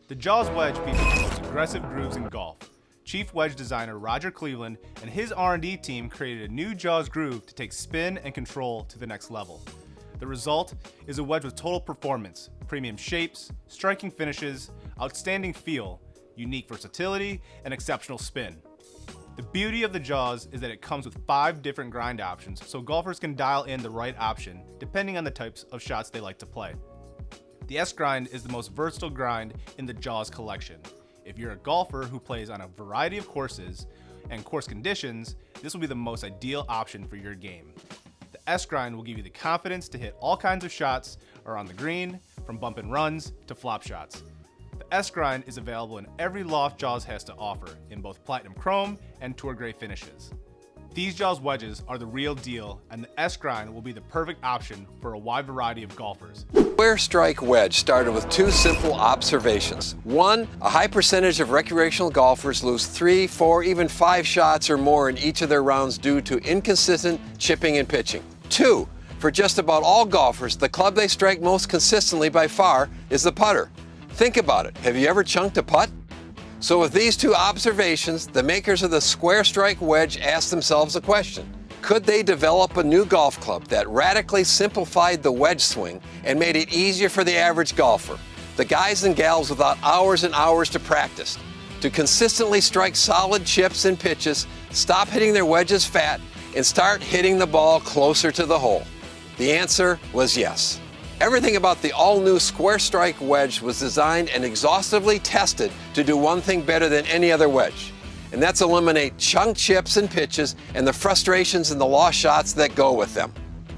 The Jaws Wedge features the most aggressive grooves in golf. Chief Wedge designer Roger Cleveland and his R&D team created a new Jaws groove to take spin and control to the next level. The result is a wedge with total performance, premium shapes, striking finishes, outstanding feel, unique versatility, and exceptional spin. The beauty of the Jaws is that it comes with 5 different grind options, so golfers can dial in the right option depending on the types of shots they like to play. The S-Grind is the most versatile grind in the Jaws collection. If you're a golfer who plays on a variety of courses and course conditions, this will be the most ideal option for your game. The S-Grind will give you the confidence to hit all kinds of shots around the green, from bump and runs to flop shots. The S-Grind is available in every loft Jaws has to offer, in both Platinum Chrome and Tour Gray finishes. These Jaws wedges are the real deal, and the S-Grind will be the perfect option for a wide variety of golfers. Square Strike Wedge started with 2 simple observations. 1, a high percentage of recreational golfers lose 3, 4, even 5 shots or more in each of their rounds due to inconsistent chipping and pitching. 2, for just about all golfers, the club they strike most consistently by far is the putter. Think about it. Have you ever chunked a putt? So with these 2 observations, the makers of the Square Strike Wedge asked themselves a question. Could they develop a new golf club that radically simplified the wedge swing and made it easier for the average golfer, the guys and gals without hours and hours to practice, to consistently strike solid chips and pitches, stop hitting their wedges fat, and start hitting the ball closer to the hole? The answer was yes. Everything about the all-new Square Strike Wedge was designed and exhaustively tested to do one thing better than any other wedge, and that's eliminate chunk chips and pitches and the frustrations and the lost shots that go with them.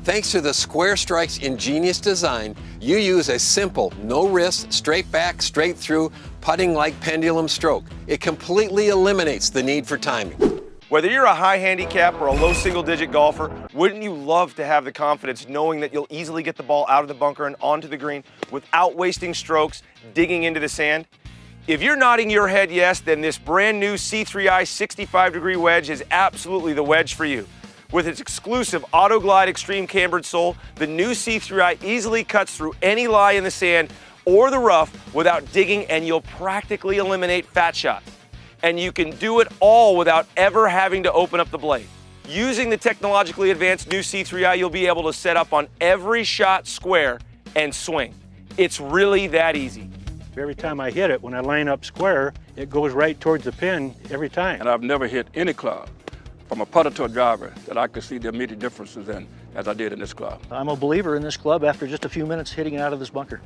Thanks to the Square Strike's ingenious design, you use a simple, no-wrist, straight back, straight through, putting-like pendulum stroke. It completely eliminates the need for timing. Whether you're a high handicap or a low single-digit golfer, wouldn't you love to have the confidence knowing that you'll easily get the ball out of the bunker and onto the green without wasting strokes digging into the sand? If you're nodding your head yes, then this brand new C3i 65-degree wedge is absolutely the wedge for you. With its exclusive Auto Glide Extreme cambered sole, the new C3i easily cuts through any lie in the sand or the rough without digging, and you'll practically eliminate fat shots. And you can do it all without ever having to open up the blade. Using the technologically advanced new C3i, you'll be able to set up on every shot square and swing. It's really that easy. Every time I hit it, when I line up square, it goes right towards the pin every time. And I've never hit any club, from a putter to a driver, that I could see the immediate differences in as I did in this club. I'm a believer in this club after just a few minutes hitting it out of this bunker.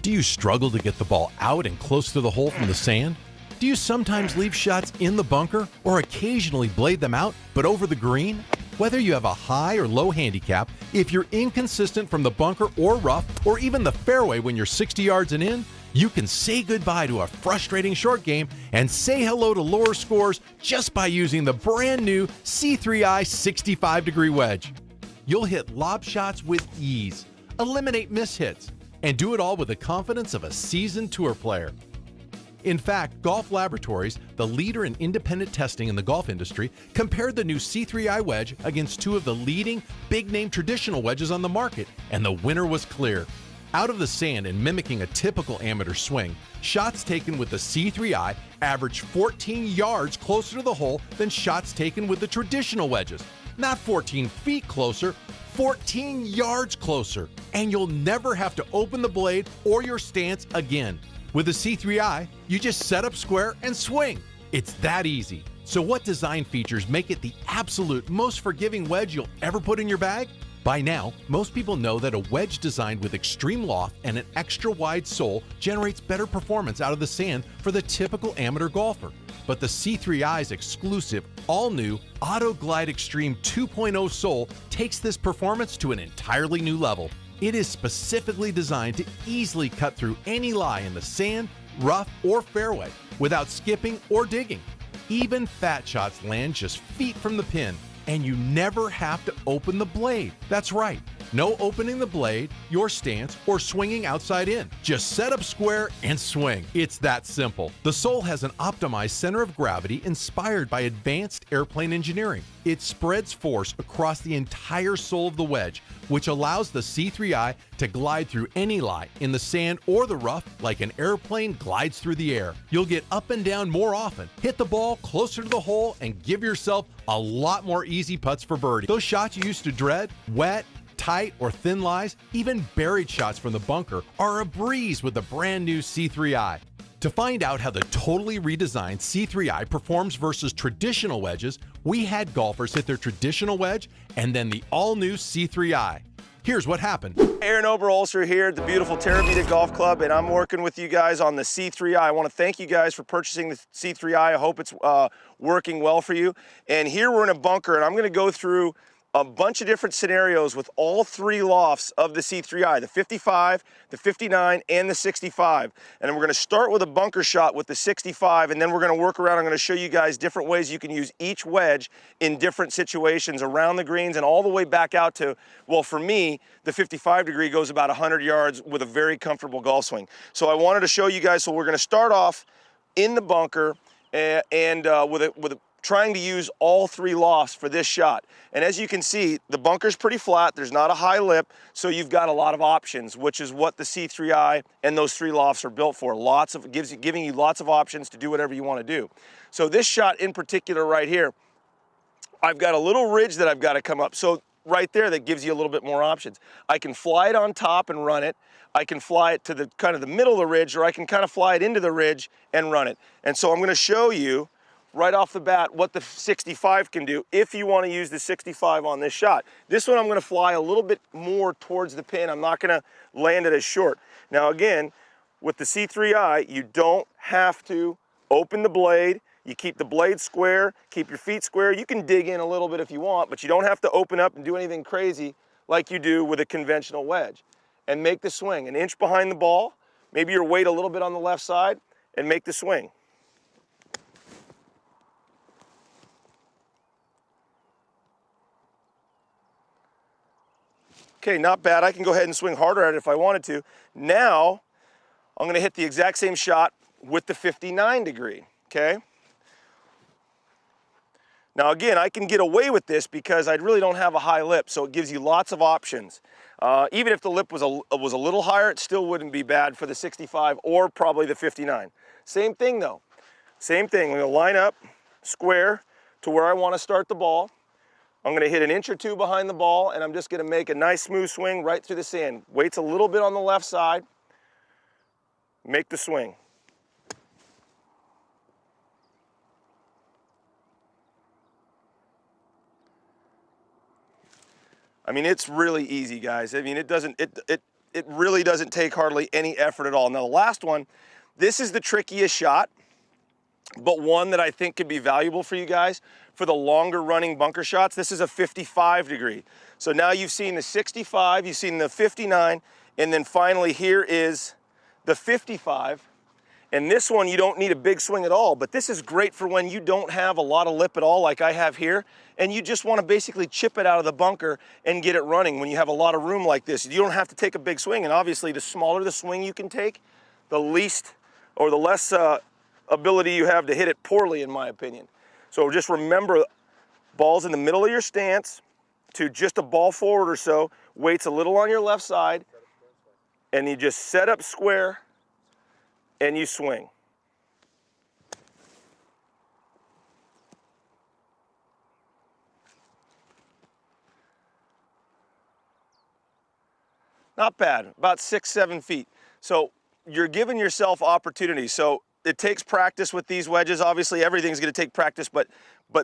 Do you struggle to get the ball out and close to the hole from the sand? Do you sometimes leave shots in the bunker or occasionally blade them out, but over the green? Whether you have a high or low handicap, if you're inconsistent from the bunker or rough, or even the fairway when you're 60 yards and in, you can say goodbye to a frustrating short game and say hello to lower scores just by using the brand new C3i 65-degree wedge. You'll hit lob shots with ease, eliminate mishits, and do it all with the confidence of a seasoned tour player. In fact, Golf Laboratories, the leader in independent testing in the golf industry, compared the new C3i wedge against 2 of the leading big-name traditional wedges on the market, and the winner was clear. Out of the sand and mimicking a typical amateur swing, shots taken with the C3i average 14 yards closer to the hole than shots taken with the traditional wedges. Not 14 feet closer, 14 yards closer. And you'll never have to open the blade or your stance again. With the C3i, you just set up square and swing. It's that easy. So what design features make it the absolute most forgiving wedge you'll ever put in your bag? By now, most people know that a wedge designed with extreme loft and an extra wide sole generates better performance out of the sand for the typical amateur golfer. But the C3i's exclusive, all-new Auto Glide Extreme 2.0 sole takes this performance to an entirely new level. It is specifically designed to easily cut through any lie in the sand, rough, or fairway without skipping or digging. Even fat shots land just feet from the pin, and you never have to open the blade. That's right, No opening the blade, your stance, or swinging outside in. Just set up square and swing. It's that simple. The sole has an optimized center of gravity inspired by advanced airplane engineering. It spreads force across the entire sole of the wedge, which allows the C3i to glide through any lie in the sand or the rough like an airplane glides through the air. You'll get up and down more often, hit the ball closer to the hole, and give yourself a lot more easy putts for birdie. Those shots you used to dread, wet, tight, or thin lies, even buried shots from the bunker, are a breeze with the brand new C3i. To find out how the totally redesigned C3i performs versus traditional wedges, we had golfers hit their traditional wedge and then the all-new C3i. Here's what happened. Aaron Oberholzer here at the beautiful Terra Vita Golf Club, and I'm working with you guys on the C3i. I want to thank you guys for purchasing the C3i. I hope it's working well for you. And here we're in a bunker, and I'm going to go through a bunch of different scenarios with all three lofts of the C3i, the 55, the 59, and the 65. And we're going to start with a bunker shot with the 65, and then we're going to work around. I'm going to show you guys different ways you can use each wedge in different situations around the greens and all the way back out to, well, for me, the 55 degree goes about 100 yards with a very comfortable golf swing. So I wanted to show you guys, so we're going to start off in the bunker and with trying to use all three lofts for this shot. And as you can see, the bunker's pretty flat, there's not a high lip, so you've got a lot of options, which is what the C3i and those three lofts are built for. Giving you lots of options to do whatever you want to do. So this shot in particular right here, I've got a little ridge that I've got to come up. So right there, that gives you a little bit more options. I can fly it on top and run it. I can fly it to the kind of the middle of the ridge, or I can kind of fly it into the ridge and run it. And so I'm going to show you right off the bat what the 65 can do if you want to use the 65 on this shot. This one I'm going to fly a little bit more towards the pin. I'm not going to land it as short. Now again, with the C3i, you don't have to open the blade. You keep the blade square, keep your feet square. You can dig in a little bit if you want, but you don't have to open up and do anything crazy like you do with a conventional wedge. And make the swing, an inch behind the ball, maybe your weight a little bit on the left side, and make the swing. Okay, not bad. I can go ahead and swing harder at it if I wanted to. Now, I'm gonna hit the exact same shot with the 59 degree, okay? Now again, I can get away with this because I really don't have a high lip, so it gives you lots of options. Even if the lip was a little higher, it still wouldn't be bad for the 65 or probably the 59. Same thing though, same thing. I'm gonna line up square to where I wanna start the ball. I'm gonna hit an inch or two behind the ball, and I'm just gonna make a nice smooth swing right through the sand. Weight's a little bit on the left side. Make the swing. I mean, it's really easy, guys. I mean, it really doesn't take hardly any effort at all. Now the last one, this is the trickiest shot, but one that I think could be valuable for you guys for the longer running bunker shots. This is a 55 degree. So now you've seen the 65, you've seen the 59, and then finally here is the 55. And this one, you don't need a big swing at all, but this is great for when you don't have a lot of lip at all like I have here, and you just want to basically chip it out of the bunker and get it running when you have a lot of room like this. You don't have to take a big swing, and obviously the smaller the swing you can take, the least or the less ability you have to hit it poorly, in my opinion. So just remember, ball's in the middle of your stance to just a ball forward or so, weight's a little on your left side, and you just set up square and you swing. Not bad, about 6-7 feet. So you're giving yourself opportunity. So it takes practice with these wedges. Obviously everything's gonna take practice, but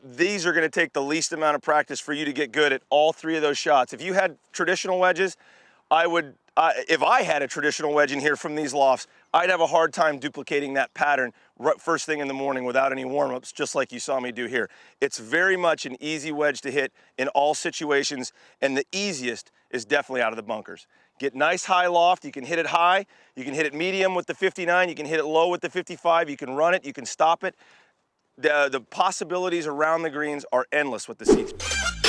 these are gonna take the least amount of practice for you to get good at all three of those shots. If you had traditional wedges, if I had a traditional wedge in here from these lofts, I'd have a hard time duplicating that pattern right first thing in the morning without any warm-ups, just like you saw me do here. It's very much an easy wedge to hit in all situations, and the easiest is definitely out of the bunkers. Get nice high loft, you can hit it high, you can hit it medium with the 59, you can hit it low with the 55, you can run it, you can stop it. The possibilities around the greens are endless with the C3.